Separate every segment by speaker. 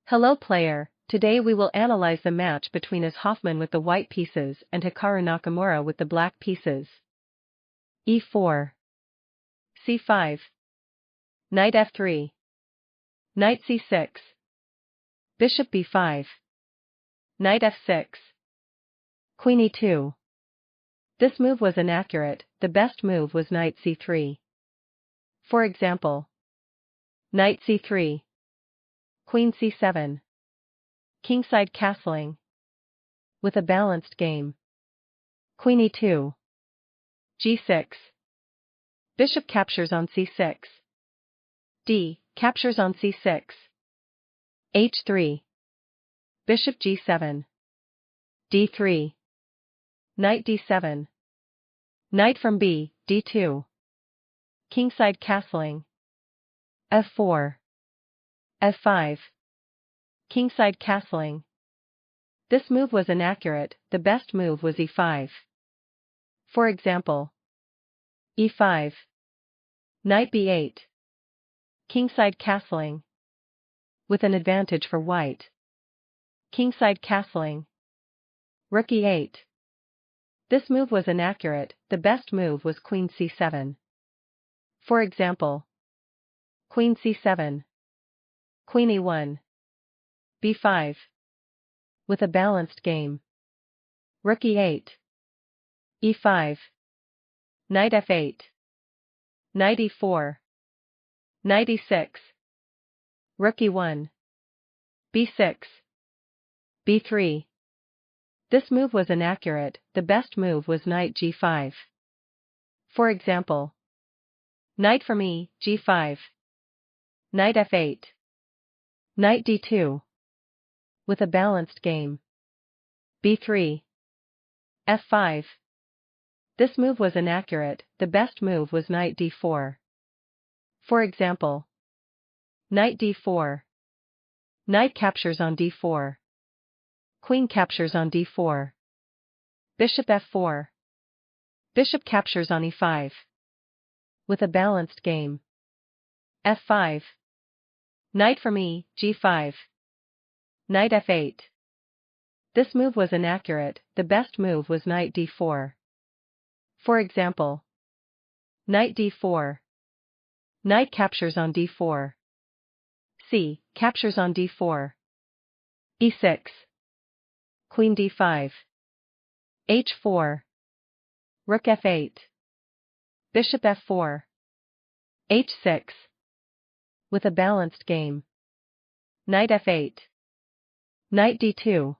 Speaker 1: Hello player, today we will analyze the match between As Hoffmann with the white pieces and Hikaru Nakamura with the black pieces. e4, c5, knight f3, knight c6, bishop b5, knight f6, queen e2. This move was inaccurate, the best move was knight c3. For example, knight c3, queen c7, kingside castling. With a balanced game. Queen e2, g6, bishop captures on c6, d captures on c6, h3, bishop g7, d3, knight d7, knight from b, d2, kingside castling, f4, f5, kingside castling. This move was inaccurate, the best move was e5. For example, e5, knight b8, kingside castling. With an advantage for white. Kingside castling. Rook e8. This move was inaccurate, the best move was queen c7. For example, queen c7, queen e1, b5. With a balanced game. Rook e8, e5, knight f8, knight e4, knight e6, rook e1, b6, b3. This move was inaccurate, the best move was knight g5. For example, knight from e, g5, knight f8, knight d2. With a balanced game. b3, f5. This move was inaccurate, the best move was knight d4. For example, knight d4, knight captures on d4, queen captures on d4, bishop f4, bishop captures on e5. With a balanced game. f5, knight from e, g5, knight f8. This move was inaccurate, the best move was knight d4. For example, knight d4, knight captures on d4, c captures on d4, e6, queen d5, h4, rook f8, bishop f4, h6. With a balanced game. Knight f8, knight d2.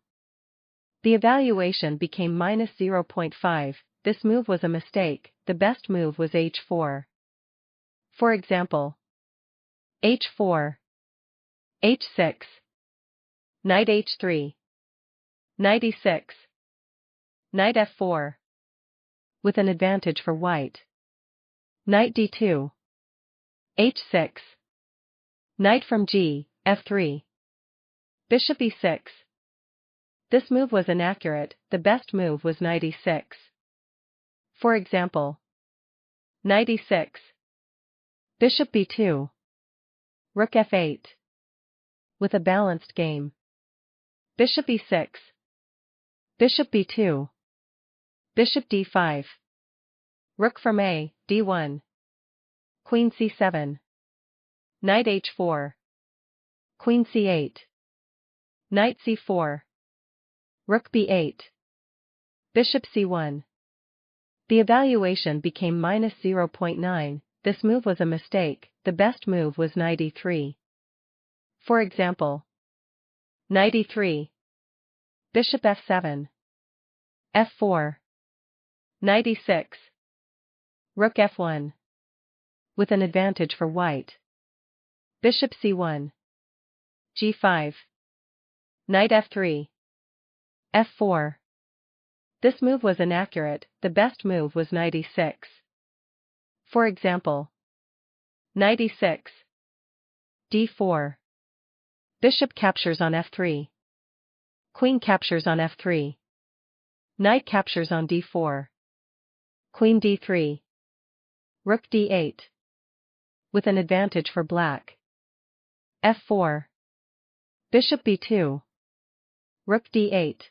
Speaker 1: The evaluation became -0.5, this move was a mistake, the best move was h4. For example, h4, h6, knight h3, knight e6, knight f4. With an advantage for white. Knight d2, h6, knight from g, f3, bishop e6. This move was inaccurate, the best move was knight e6. For example, knight e6, bishop b2, rook f8. With a balanced game. Bishop e6, bishop b2, bishop d5, rook from a, d1, queen c7, knight h4, queen c8, knight c4, rook b8, bishop c1. The evaluation became -0.9, this move was a mistake, the best move was knight e3. For example, knight e3, bishop f7, f4, knight e6, rook f1. With an advantage for white. Bishop c1, g5, knight f3, f4. This move was inaccurate, the best move was knight e6. For example, knight e6, d4. Bishop captures on f3. Queen captures on f3. Knight captures on d4. Queen d3. Rook d8. With an advantage for black. f4. Bishop b2. Rook d8.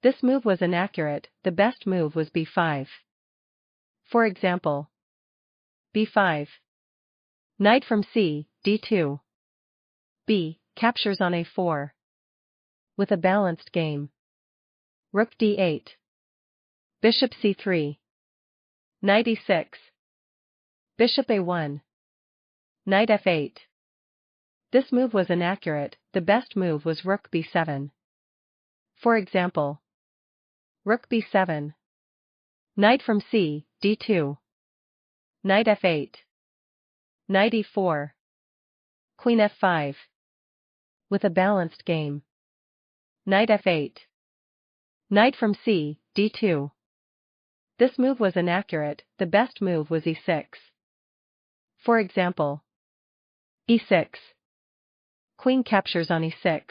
Speaker 1: This move was inaccurate, the best move was b5. For example, b5. Knight from c, d2. b captures on a4. With a balanced game. Rook d8. Bishop c3. Knight e6. Bishop a1. Knight f8. This move was inaccurate, the best move was rook b7. For example, rook b7. Knight from c, d2. Knight f8. Knight e4. Queen f5. With a balanced game. Knight f8. Knight from c, d2. This move was inaccurate, the best move was e6. For example, e6. Queen captures on e6.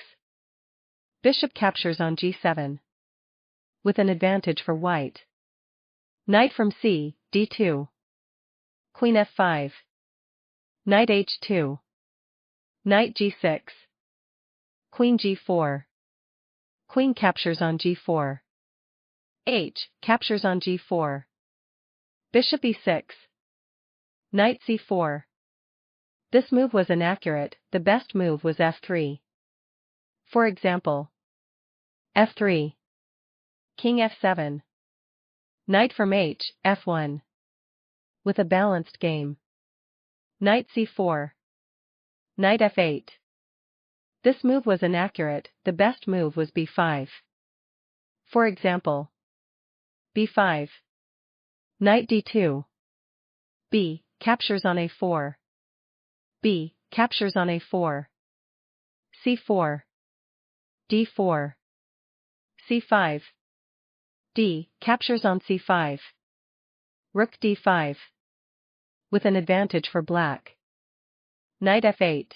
Speaker 1: Bishop captures on g7. With an advantage for white. Knight from c, d2. Queen f5. Knight h2. Knight g6. Queen g4. Queen captures on g4. H captures on g4. Bishop e6. Knight c4. This move was inaccurate, the best move was f3. For example, f3. King f7. Knight from h, f1. With a balanced game. Knight c4. Knight f8. This move was inaccurate, the best move was b5. For example, b5. Knight d2. b captures on a4. b captures on a4. c4. d4. c5. d captures on c5. Rook d5. With an advantage for black. Knight f8.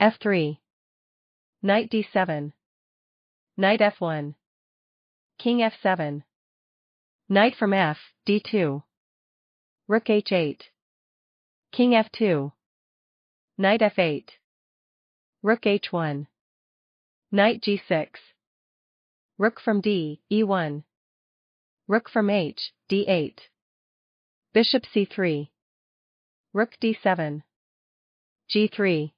Speaker 1: f3. Knight d7. Knight f1. King f7. Knight from f, d2. Rook h8. King f2. Knight f8. Rook h1. Knight g6. Rook from d, e1. Rook from h, d8. Bishop c3. Rook d7. g3.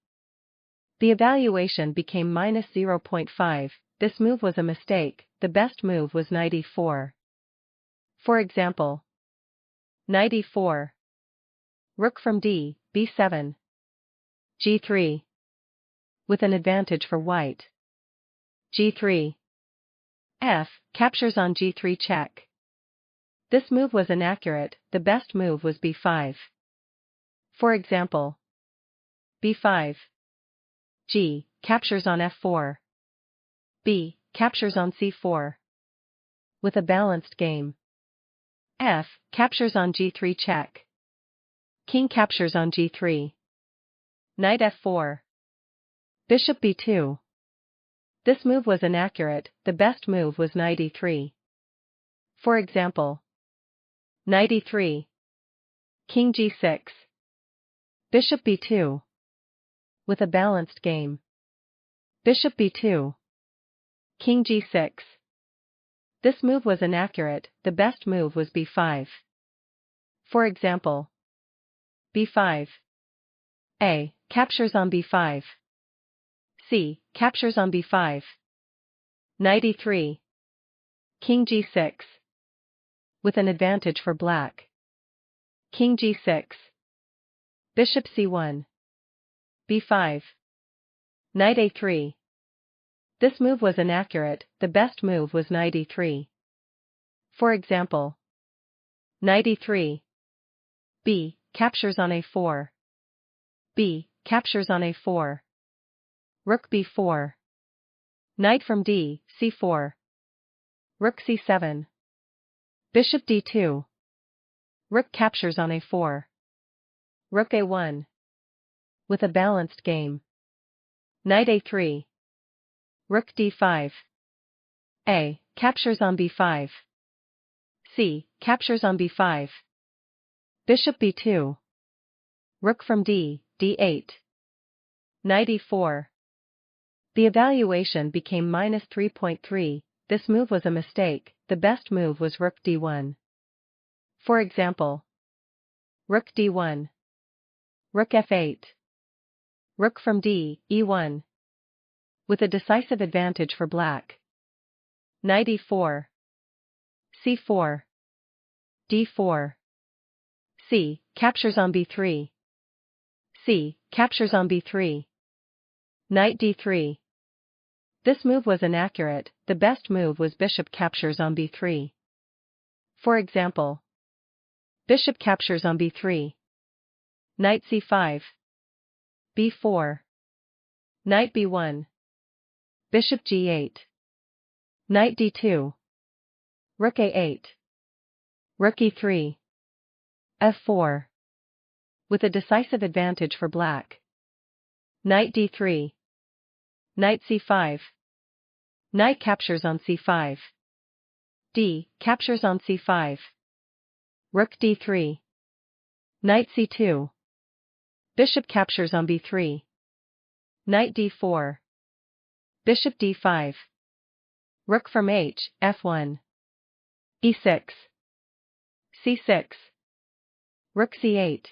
Speaker 1: The evaluation became -0.5, this move was a mistake, the best move was knight e4. For example, knight e4. Rook from d, b7. g3. With an advantage for white. g3. f captures on g3 check. This move was inaccurate, the best move was b5. For example, b5. g captures on f4. b captures on c4. With a balanced game. f captures on g3 check. King captures on g3. Knight f4. Bishop b2. This move was inaccurate, the best move was knight e3. For example, knight e3. King g6. Bishop b2. With a balanced game. Bishop b2. King g6. This move was inaccurate, the best move was b5. For example, b5. a captures on b5. c captures on b5. Knight e3. King g6. With an advantage for black. King g6. Bishop c1. b5. Knight a3. This move was inaccurate, the best move was knight e3. For example, knight e3. b captures on a4. b captures on a4. Rook b4. Knight from d, c4. Rook c7. Bishop d2. Rook captures on a4. Rook a1. With a balanced game. Knight a3. Rook d5. a captures on b5. c captures on b5. Bishop b2. Rook from d, d8. Knight e4. The evaluation became -3.3, this move was a mistake, the best move was Rook d1. For example, Rook d1. Rook f8. Rook from d, e1. With a decisive advantage for black. Knight e4. c4. d4. c, captures on b3. c, captures on b3. Knight d3. This move was inaccurate, the best move was bishop captures on b3. For example, bishop captures on b3. Knight c5. b4. Knight b1. Bishop g8. Knight d2. Rook a8. Rook e3. f4. With a decisive advantage for black. Knight d3. Knight c5. Knight captures on c5. d, captures on c5. Rook d3. Knight c2. Bishop captures on b3. Knight d4. Bishop d5. Rook from h, f1. e6. c6. Rook c8.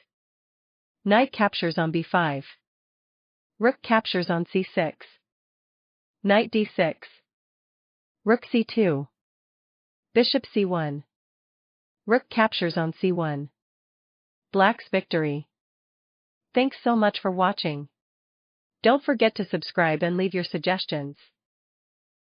Speaker 1: Knight captures on b5. Rook captures on c6. Knight d6. Rook c2. Bishop c1. Rook captures on c1. Black's victory. Thanks so much for watching. Don't forget to subscribe and leave your suggestions.